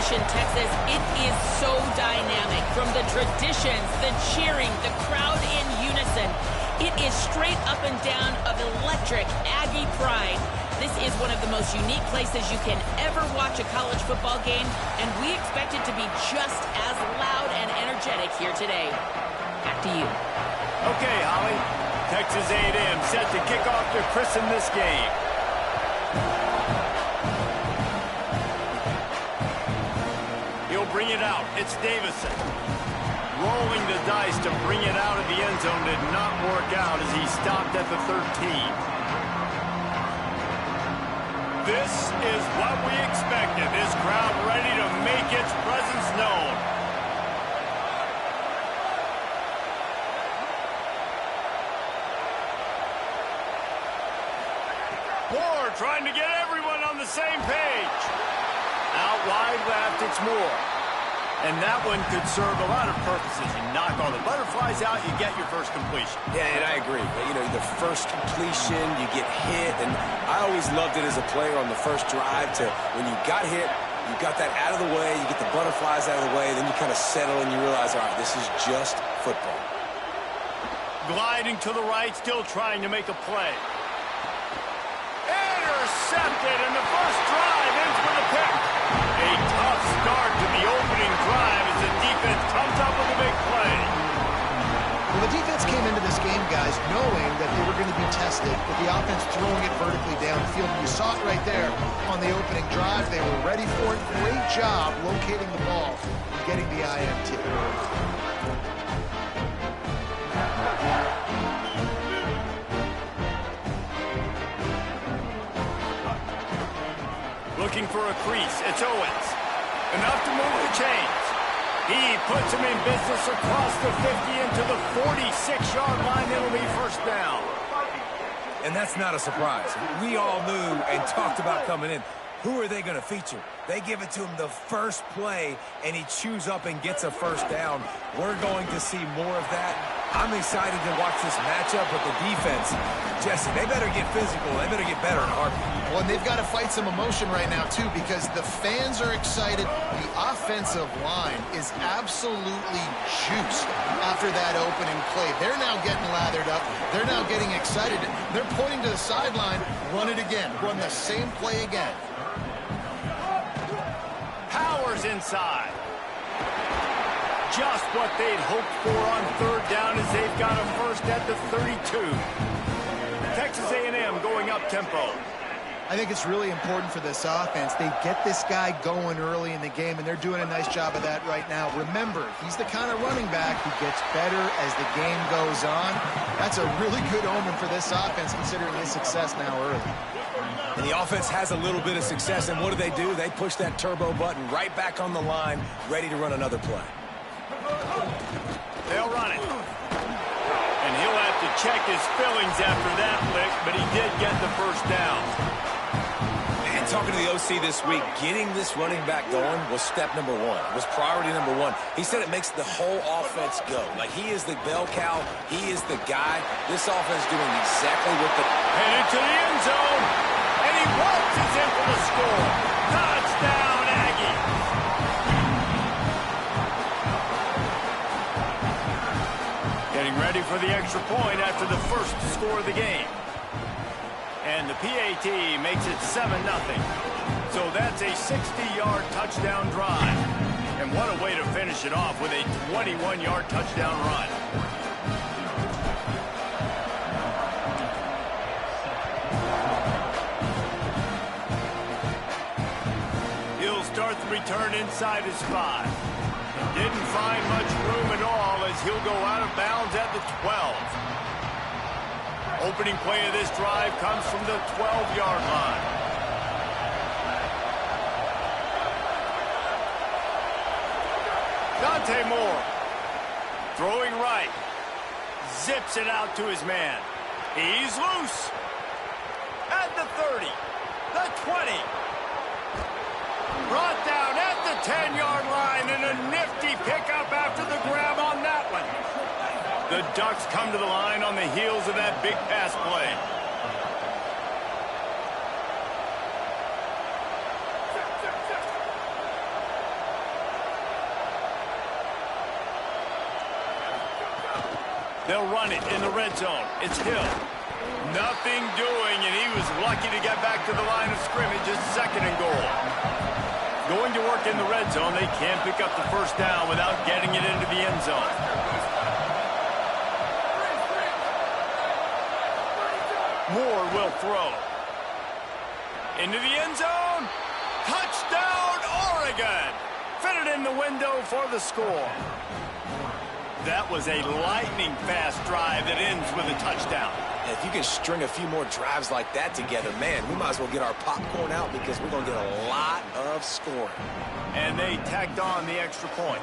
celebration, Texas. It is so dynamic. From the traditions, the cheering, the crowd in unison. It is straight up and down of electric Aggie pride. This is one of the most unique places you can ever watch a college football game, and we expect it to be just as loud and energetic here today. Back to you. Okay, Holly. Texas A&M set to kick off to christen this game. He'll bring it out. It's Davison. Rolling the dice to bring it out of the end zone did not work out as he stopped at the 13. This is what we expected. This crowd ready to make its presence known. Moore trying to get everyone on the same page. Out wide left, it's Moore. And that one could serve a lot of purposes. You knock all the butterflies out, you get your first completion. Yeah, and I agree. You know, the first completion, you get hit, and I always loved it as a player on the first drive to when you got hit, you got that out of the way, you get the butterflies out of the way, then you kind of settle and you realize, all right, this is just football. Gliding to the right, still trying to make a play. Intercepted, and the first drive ends with a pick. A tough start to the opening drive as the defense comes up with a big play. Well, the defense came into this game, guys, knowing that they were going to be tested with the offense throwing it vertically down the field. And you saw it right there on the opening drive. They were ready for it. Great job locating the ball and getting the INT. Looking for a crease. It's Owens. Enough to move the chains. He puts him in business across the 50 into the 46-yard line. It'll be first down. And that's not a surprise. We all knew and talked about coming in. Who are they going to feature? They give it to him the first play, and he chews up and gets a first down. We're going to see more of that. I'm excited to watch this matchup with the defense. Jesse, they better get physical. They better get better in a heartbeat. Well, and they've got to fight some emotion right now, too, because the fans are excited. The offensive line is absolutely juiced after that opening play. They're now getting lathered up. They're now getting excited. They're pointing to the sideline. Run it again. Run the same play again. Powers inside. Just what they'd hoped for on third down as they've got a first at the 32. Texas A&M going up tempo. I think it's really important for this offense. They get this guy going early in the game, and they're doing a nice job of that right now. Remember, he's the kind of running back who gets better as the game goes on. That's a really good omen for this offense, considering his success now early. And the offense has a little bit of success, and what do? They push that turbo button right back on the line, ready to run another play. They'll run it. And he'll have to check his fillings after that lick, but he did get the first down. And talking to the OC this week, getting this running back going was step number one, was priority number one. He said it makes the whole offense go. Like, he is the bell cow. He is the guy. This offense doing exactly what the... Headed to the end zone. And he waltzes in for the score. Touchdown, Aggie. Getting ready for the extra point after the first score of the game. And the PAT makes it 7-0. So that's a 60-yard touchdown drive. And what a way to finish it off with a 21-yard touchdown run. He'll start the return inside his 5. Didn't find much room at all as he'll go out of bounds at the 12. Opening play of this drive comes from the 12-yard line. Dante Moore throwing right. Zips it out to his man. He's loose. At the 30. The 20. Brought down at the 10-yard line, and a nifty pickup after the grab on that one. The Ducks come to the line on the heels of that big pass play. They'll run it in the red zone. It's Hill. Nothing doing, and he was lucky to get back to the line of scrimmage. It's 2nd and goal. Going to work in the red zone. They can't pick up the first down without getting it into the end zone. Moore will throw. Into the end zone. Touchdown, Oregon. Fitted in the window for the score. That was a lightning-fast drive that ends with a touchdown. If you can string a few more drives like that together, man, we might as well get our popcorn out because we're going to get a lot of scoring. And they tacked on the extra point.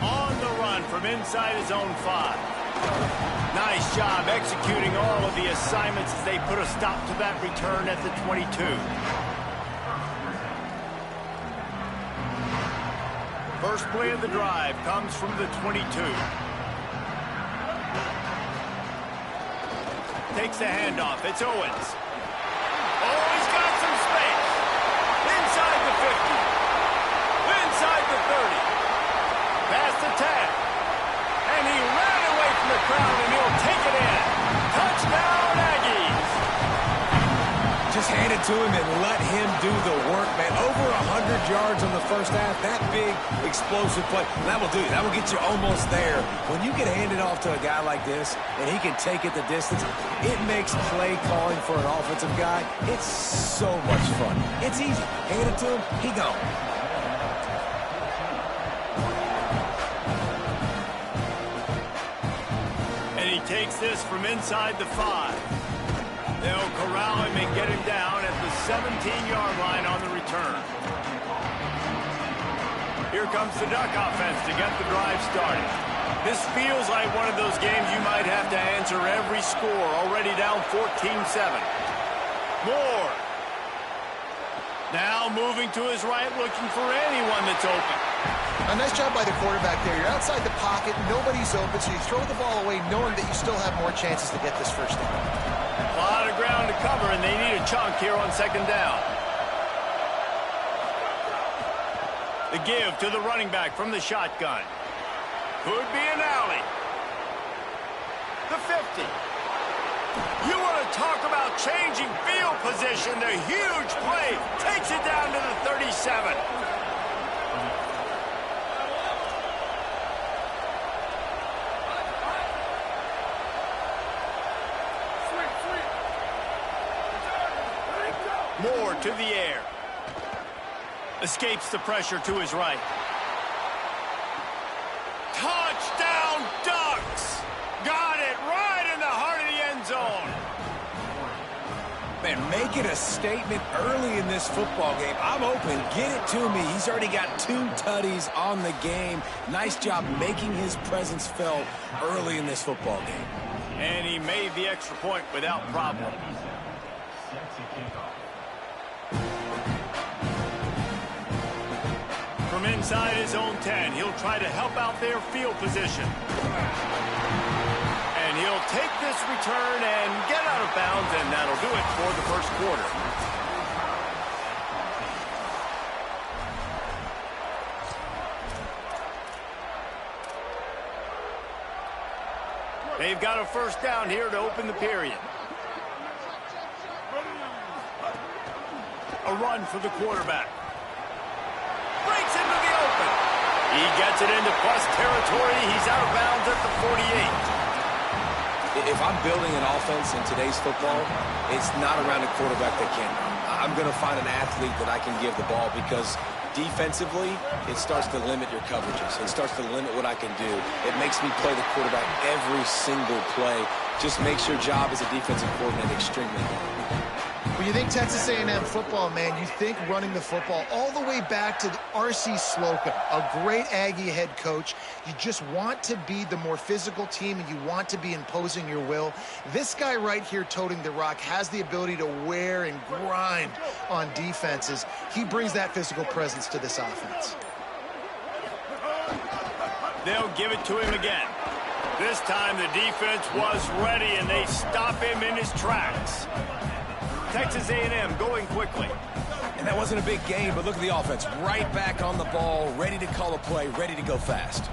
On the run from inside his own 5. Nice job executing all of the assignments as they put a stop to that return at the 22. First play of the drive comes from the 22. Takes the handoff. It's Owens. Oh, he's got some space. Inside the 50. Inside the 30. Past the 10. And he ran away from the crowd, and he'll take it in. Touchdown, Aggies. Just hand it to him and let him do the work, man. Over 100 yards on the first half. That big, explosive play. That will do it. That will get you almost there. When you get handed off to a guy like this, and he can take it the distance, it makes play calling for an offensive guy. It's so much fun. It's easy. Hand it to him, he gone. And he takes this from inside the 5. They'll corral him and get him down at the 17-yard line on the return. Here comes the Duck offense to get the drive started. This feels like one of those games you might have to answer every score, already down 14-7. Moore. Now moving to his right, looking for anyone that's open. A nice job by the quarterback there. You're outside the pocket, nobody's open, so you throw the ball away knowing that you still have more chances to get this first down. A lot of ground to cover, and they need a chunk here on 2nd down. The give to the running back from the shotgun. Could be an alley. The 50. You want to talk about changing field position. The huge play takes it down to the 37. Moore to the air. Escapes the pressure to his right. Touchdown, Ducks! Got it right in the heart of the end zone. Man, make it a statement early in this football game. I'm open. Get it to me. He's already got 2 tutties on the game. Nice job making his presence felt early in this football game. And he made the extra point without problem. From inside his own 10, he'll try to help out their field position. And he'll take this return and get out of bounds, and that'll do it for the first quarter. They've got a first down here to open the period. A run for the quarterback. Breaks into the open. He gets it into plus territory. He's out of bounds at the 48. If I'm building an offense in today's football, it's not around a quarterback that can run. I'm going to find an athlete that I can give the ball because defensively, it starts to limit your coverages. It starts to limit what I can do. It makes me play the quarterback every single play. Just makes your job as a defensive coordinator extremely hard. When you think Texas A&M football, man, you think running the football all the way back to R.C. Slocum, a great Aggie head coach. You just want to be the more physical team, and you want to be imposing your will. This guy right here toting the rock has the ability to wear and grind on defenses. He brings that physical presence to this offense. They'll give it to him again. This time the defense was ready, and they stop him in his tracks. Texas A&M going quickly. And And that wasn't a big gain, but look at the offense. Right back on the ball, ready to call a play, ready to go fast.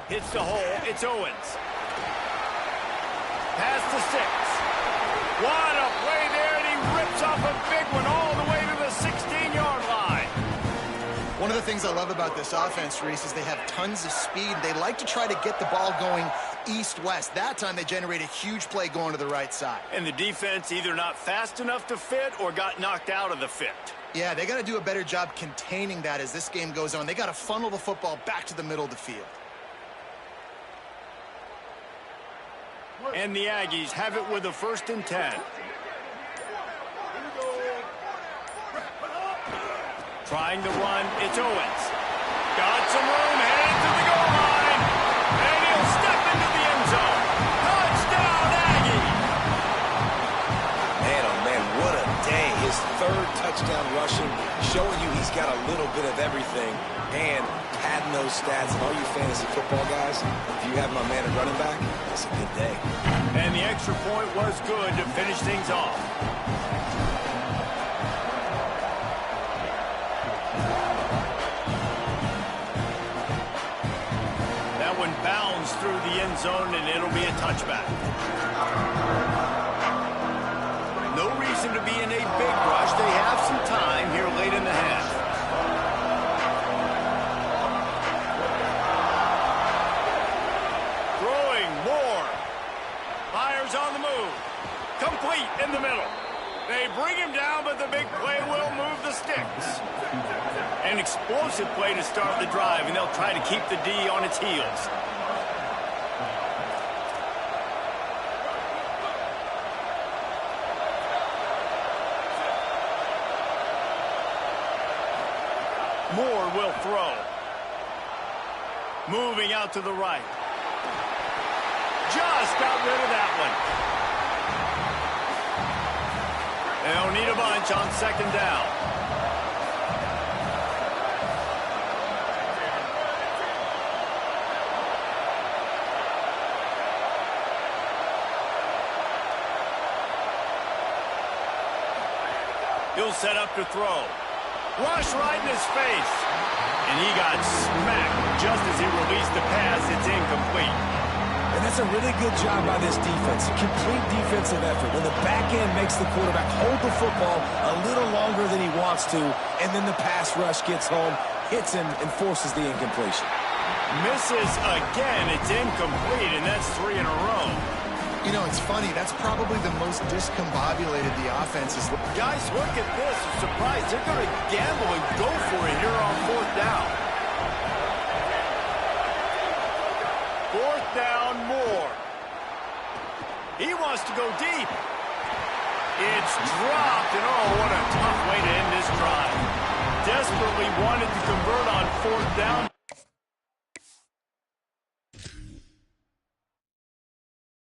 Hits the hole. It's Owens. Pass to 6. What a play there, and he rips off a big one all the way to the 16-yard line. One of the things I love about this offense, Reese, is they have tons of speed. They like to try to get the ball going east-west. That time they generate a huge play going to the right side. And the defense either not fast enough to fit or got knocked out of the fit. Yeah, they got to do a better job containing that as this game goes on. They got to funnel the football back to the middle of the field. And the Aggies have it with a 1st and 10. Trying to run, it's Owens. Got some room, headed to the goal line. And he'll step into the end zone. Touchdown, Aggie! Man, oh man, what a day. His 3rd touchdown rushing, showing you he's got a little bit of everything. And padding those stats, and all you fantasy football guys, if you have my man at running back, it's a good day. And the extra point was good to finish things off. That one bounds through the end zone, and it'll be a touchback. No reason to be in a big rush. They have some time here late in the half. On the move. Complete in the middle. They bring him down, but the big play will move the sticks. An explosive play to start the drive, and they'll try to keep the D on its heels. Moore will throw. Moving out to the right. Just got rid of that one. They'll need a bunch on 2nd down. He'll set up to throw. Rush right in his face. And he got smacked just as he released the pass. It's incomplete. And that's a really good job by this defense. Complete defensive effort. When the back end makes the quarterback hold the football a little longer than he wants to, and then the pass rush gets home, hits him, and forces the incompletion. Misses again. It's incomplete, and that's 3 in a row. You know, it's funny. That's probably the most discombobulated the offense is. Guys, look at this. I'm surprised. They're going to gamble and go for it here on 4th down. 4th down, Moore. He wants to go deep. It's dropped, and oh, what a tough way to end this drive. Desperately wanted to convert on 4th down.